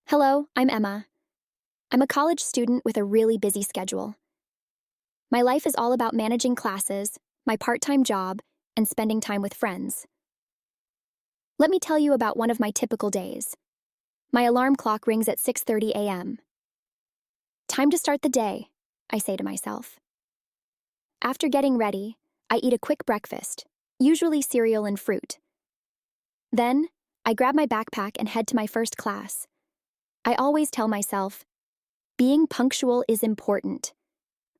Hello, I'm Emma. I'm a college student with a really busy schedule. My life is all about managing classes, my part-time job, and spending time with friends. Let me tell you about one of my typical days. My alarm clock rings at 6:30 a.m. Time to start the day, I say to myself. After getting ready, I eat a quick breakfast, usually cereal and fruit. Then, I grab my backpack and head to my first class. I always tell myself, being punctual is important.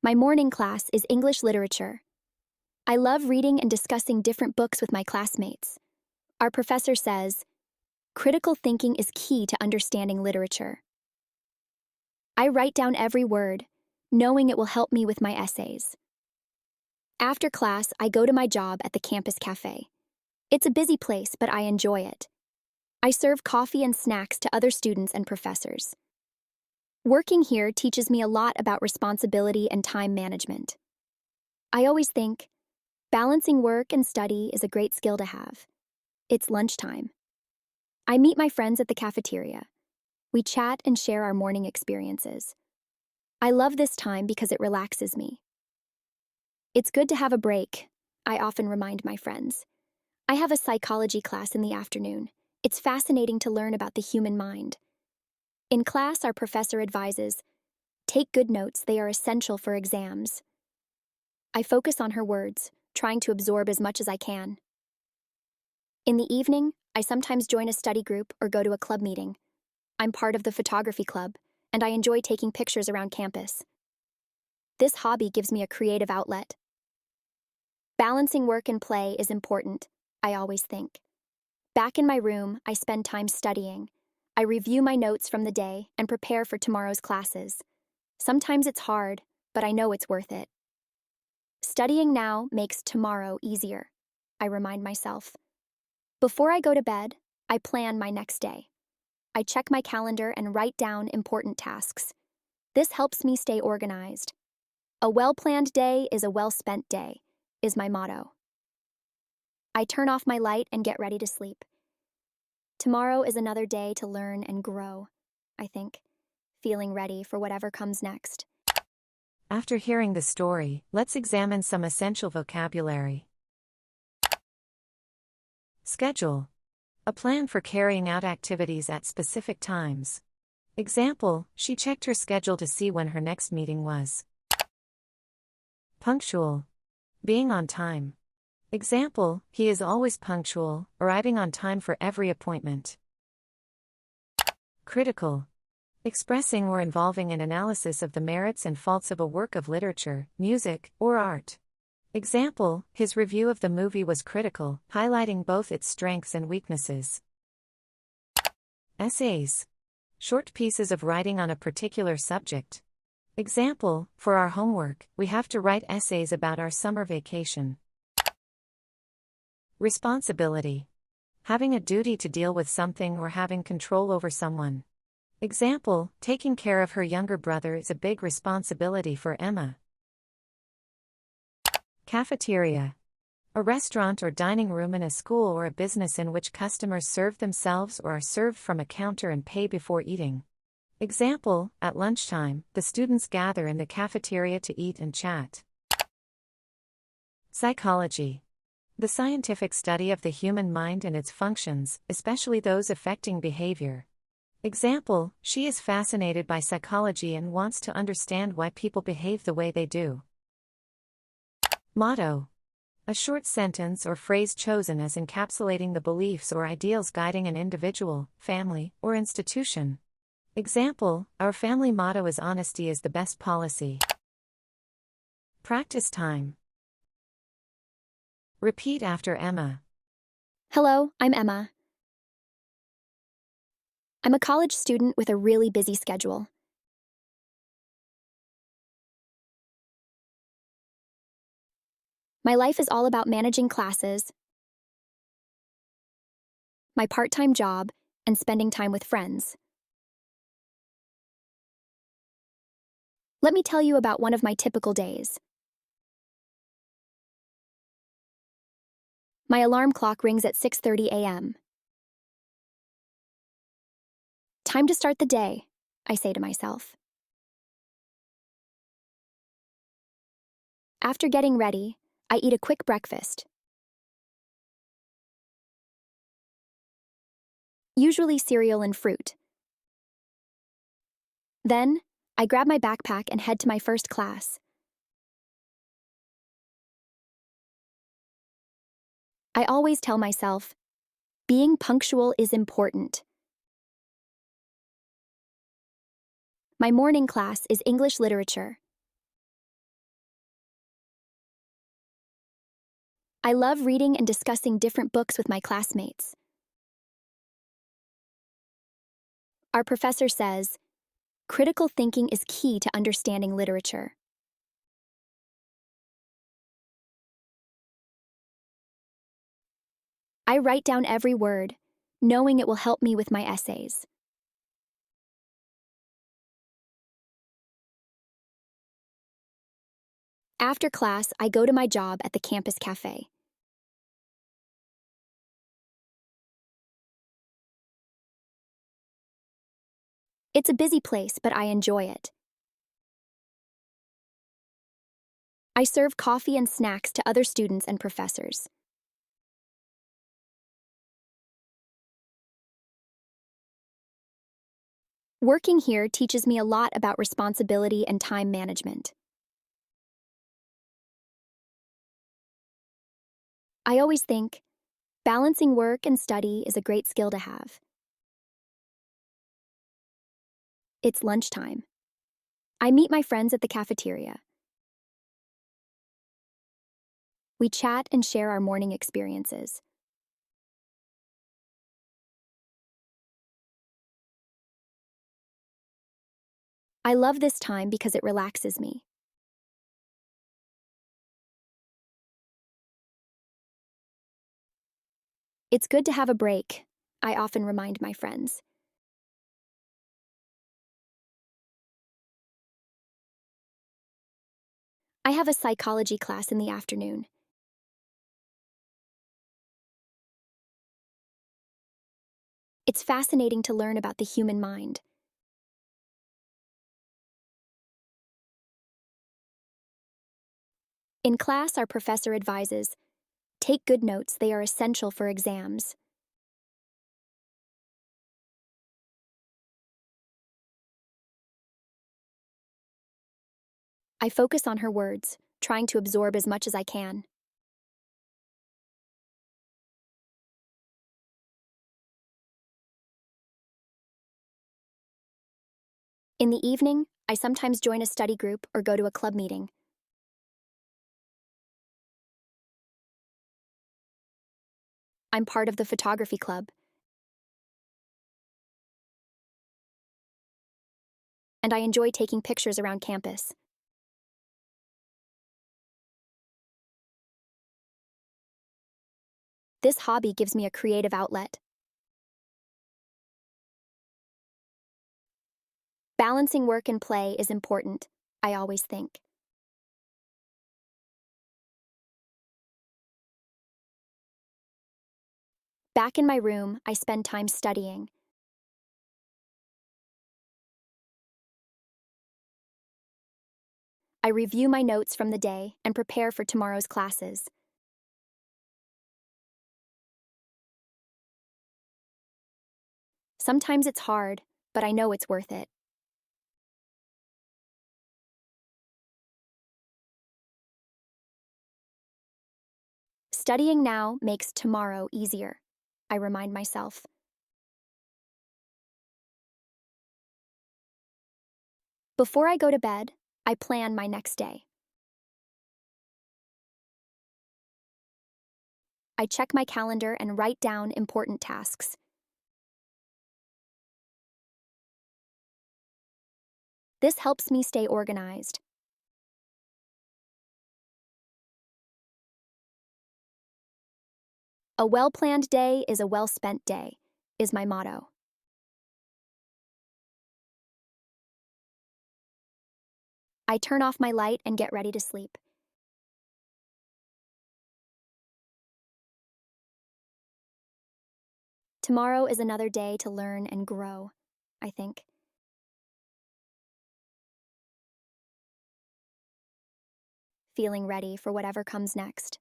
My morning class is English literature. I love reading and discussing different books with my classmates. Our professor says, critical thinking is key to understanding literature. I write down every word, knowing it will help me with my essays. After class, I go to my job at the campus cafe. It's a busy place, but I enjoy it. I serve coffee and snacks to other students and professors. Working here teaches me a lot about responsibility and time management. I always think, balancing work and study is a great skill to have. It's lunchtime. I meet my friends at the cafeteria. We chat and share our morning experiences. I love this time because it relaxes me. It's good to have a break, I often remind my friends. I have a psychology class in the afternoon. It's fascinating to learn about the human mind. In class, our professor advises, take good notes, they are essential for exams. I focus on her words, trying to absorb as much as I can. In the evening, I sometimes join a study group or go to a club meeting. I'm part of the photography club, and I enjoy taking pictures around campus. This hobby gives me a creative outlet. Balancing work and play is important, I always think. Back in my room, I spend time studying. I review my notes from the day and prepare for tomorrow's classes. Sometimes it's hard, but I know it's worth it. Studying now makes tomorrow easier, I remind myself. Before I go to bed, I plan my next day. I check my calendar and write down important tasks. This helps me stay organized. A well-planned day is a well-spent day, is my motto. I turn off my light and get ready to sleep. Tomorrow is another day to learn and grow, I think, feeling ready for whatever comes next. After hearing the story, let's examine some essential vocabulary. Schedule. A plan for carrying out activities at specific times. Example, she checked her schedule to see when her next meeting was. Punctual. Being on time. Example, he is always punctual, arriving on time for every appointment. Critical. Expressing or involving an analysis of the merits and faults of a work of literature, music, or art. Example, his review of the movie was critical, highlighting both its strengths and weaknesses. Essays. Short pieces of writing on a particular subject. Example, for our homework, we have to write essays about our summer vacation. Responsibility. Having a duty to deal with something or having control over someone. Example, taking care of her younger brother is a big responsibility for Emma. Cafeteria. A restaurant or dining room in a school or a business in which customers serve themselves or are served from a counter and pay before eating. Example, at lunchtime, the students gather in the cafeteria to eat and chat. Psychology. The scientific study of the human mind and its functions, especially those affecting behavior. Example, she is fascinated by psychology and wants to understand why people behave the way they do. Motto. A short sentence or phrase chosen as encapsulating the beliefs or ideals guiding an individual, family, or institution. Example, our family motto is honesty is the best policy. Practice time. Repeat after Emma. Hello, I'm Emma. I'm a college student with a really busy schedule. My life is all about managing classes, my part-time job, and spending time with friends. Let me tell you about one of my typical days. My alarm clock rings at 6:30 a.m. Time to start the day, I say to myself. After getting ready, I eat a quick breakfast, usually cereal and fruit. Then, I grab my backpack and head to my first class. I always tell myself, being punctual is important. My morning class is English literature. I love reading and discussing different books with my classmates. Our professor says, critical thinking is key to understanding literature. I write down every word, knowing it will help me with my essays. After class, I go to my job at the campus cafe. It's a busy place, but I enjoy it. I serve coffee and snacks to other students and professors. Working here teaches me a lot about responsibility and time management. I always think, balancing work and study is a great skill to have. It's lunchtime. I meet my friends at the cafeteria. We chat and share our morning experiences. I love this time because it relaxes me. It's good to have a break, I often remind my friends. I have a psychology class in the afternoon. It's fascinating to learn about the human mind. In class, our professor advises, take good notes, they are essential for exams. I focus on her words, trying to absorb as much as I can. In the evening, I sometimes join a study group or go to a club meeting. I'm part of the photography club, and I enjoy taking pictures around campus. This hobby gives me a creative outlet. Balancing work and play is important, I always think. Back in my room, I spend time studying. I review my notes from the day and prepare for tomorrow's classes. Sometimes it's hard, but I know it's worth it. Studying now makes tomorrow easier, I remind myself. Before I go to bed, I plan my next day. I check my calendar and write down important tasks. This helps me stay organized. A well-planned day is a well-spent day, is my motto. I turn off my light and get ready to sleep. Tomorrow is another day to learn and grow. I think. Feeling ready for whatever comes next.